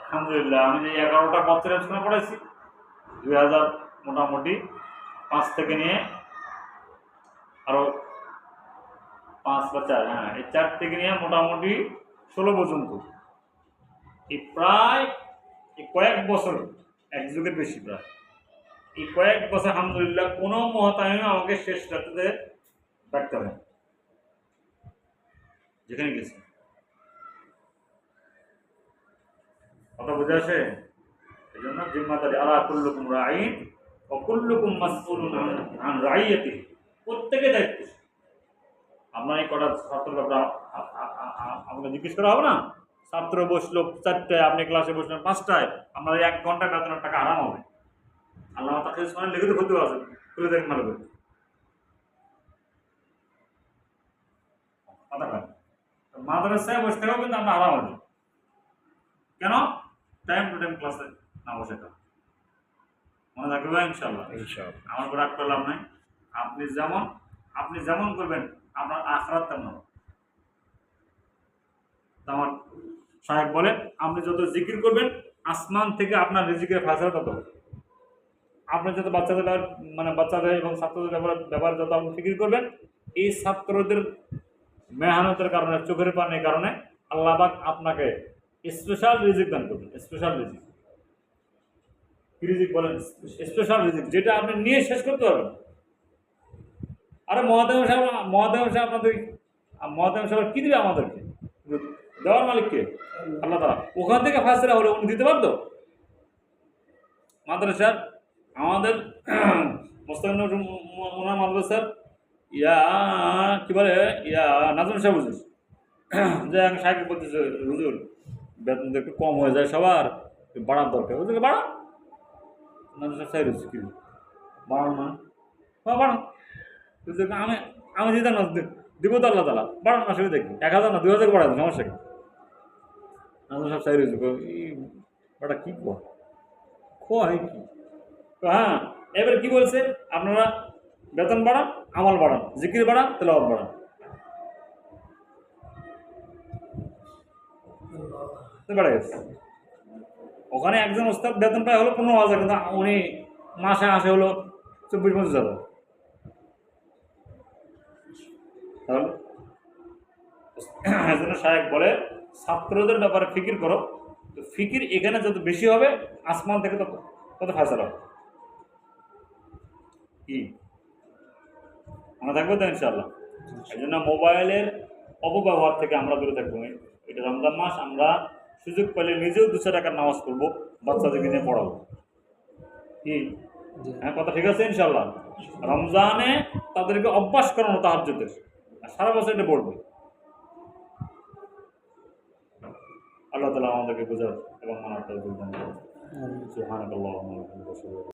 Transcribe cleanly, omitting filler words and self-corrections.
আলহামদুলিল্লাহ আমি যে 11টা বছর স্কুলে পড়াইছি 2000 মোটামুটি 5 থেকে নিয়ে আরো 5 বা 4, হ্যাঁ এই 4 থেকে নিয়ে মোটামুটি 16 পর্যন্ত এই প্রায় কয়েক বছর, এক যুগের বেশি প্রায় এই কয়েক বছর আলহামদুলিল্লাহ কোনো মহতামিম আমাকে শেষ রাতে ডাকতে হবে যেখানে গেছি। কথা বুঝে আসে? এই জন্য জিম্মাদারি আলা কুল্লুকুম রাঈন ওয়া কুল্লুকুম মাসউলুন আন রাইয়াতিহি, প্রত্যেকে দায়িত্ব। আপনার এই কটা ছাত্র ব্যাপারে আপনাকে জিজ্ঞেস করা হবে না? ছাত্র বসলো 4টায়, আপনি ক্লাসে বসলেন 5টায়, আপনার 1 ঘন্টা বেতনের টাকা আরাম হবে। আল্লাহ তাকে সময় লিখিত ক্ষতি আছে, খুলে দেখেন ভালো করে। মাদ্রাসায় বসে থাকলেও কিন্তু আমরা আরাম হবে। কেন? টাইম টু টাইম ক্লাসে না বসে থাকা। মনে থাকবে ভাই ইনশাআল্লাহ। আমার উপর রাগ করলাম নাই। আপনি যেমন করবেন আপনার আখিরাত তেমন হবে। আমার সাহেব বলেন আপনি যত জিকির করবেন আসমান থেকে আপনার রিজিকের ফায়সালা তত হবে। আপনি যত বাচ্চাদের এবং ছাত্রদের ব্যাপারে যত আপনি ফিকির করবেন, এই ছাত্রদের মেহনতের কারণে, চোখের পানির কারণে আল্লাহ পাক আপনাকে স্পেশাল রিজিক দান করবেন। স্পেশাল রিজিক, কি রিজিক বলেন? স্পেশাল রিজিক, যেটা আপনি নিয়ে শেষ করতে পারবেন। আরে মহাদেব সাহেব কি দিবে আমাদেরকে? দেওয়ার মালিককে আল্লাহ তাআলা। ওখান থেকে ফায়সালা হলে উনি দিতে পারতো। মাদ্রাসার আমাদের মোস্তাকিম ওনার মাদ্রাসার কি বলে নাজম সাহেব হুজুর যে আমি সাহেবকে বলতেছে, হুজুর বেতন তো একটু কম হয়ে যায়, সবার বাড়ার দরকার। হুজুরকে বাড়ান। নাজম সাহেব হুজুর কি বাড়ান না, বাড়ান। হুজুরকে আমি দিতাম না, দিব তো আল্লাহ তাআলা, বাড়ান না, সেটা দেখি 1000 না 2000 বাড়ান, সমস্যা কি? নাজম সাহেব হুজুর বাড়া কি কয় কি? হ্যাঁ, এবার কি বলছে? আপনারা বেতন বাড়ান, আমল বাড়ান, জিকির বাড়ান, তেলাওয়াত বাড়ান। বেড়ে গেছে। ওখানে একজন ওস্তাদ বেতন পায় হলো 15,000, কিন্তু উনি মাসে আসে হলো 24-25,000। তাহলে সাহেব বলে ছাত্রদের ব্যাপারে ফিকির করো, তো ফিকির এখানে যত বেশি হবে আসমান থেকে তত ফায়সালা হবে। কি মনে থাকবে তো ইনশাআল্লাহ? এই জন্য মোবাইলের অপব্যবহার থেকে আমরা দূরে থাকবো। এটা রমজান মাস, আমরা সুযোগ পেলে নিজেও 200 টাকার নামাজ পড়বো, বাচ্চাদেরকে নিয়ে পড়াবো। কি হ্যাঁ, কথা ঠিক আছে ইনশাআল্লাহ? রমজানে তাদেরকে অভ্যাস করানো তাহাজ্জুদের, সারা বছর এটা পড়বে। আল্লাহ তাআলা আমাদেরকে বোঝার এবং মানার তৌফিক দান করুন। সুবহানাল্লাহ।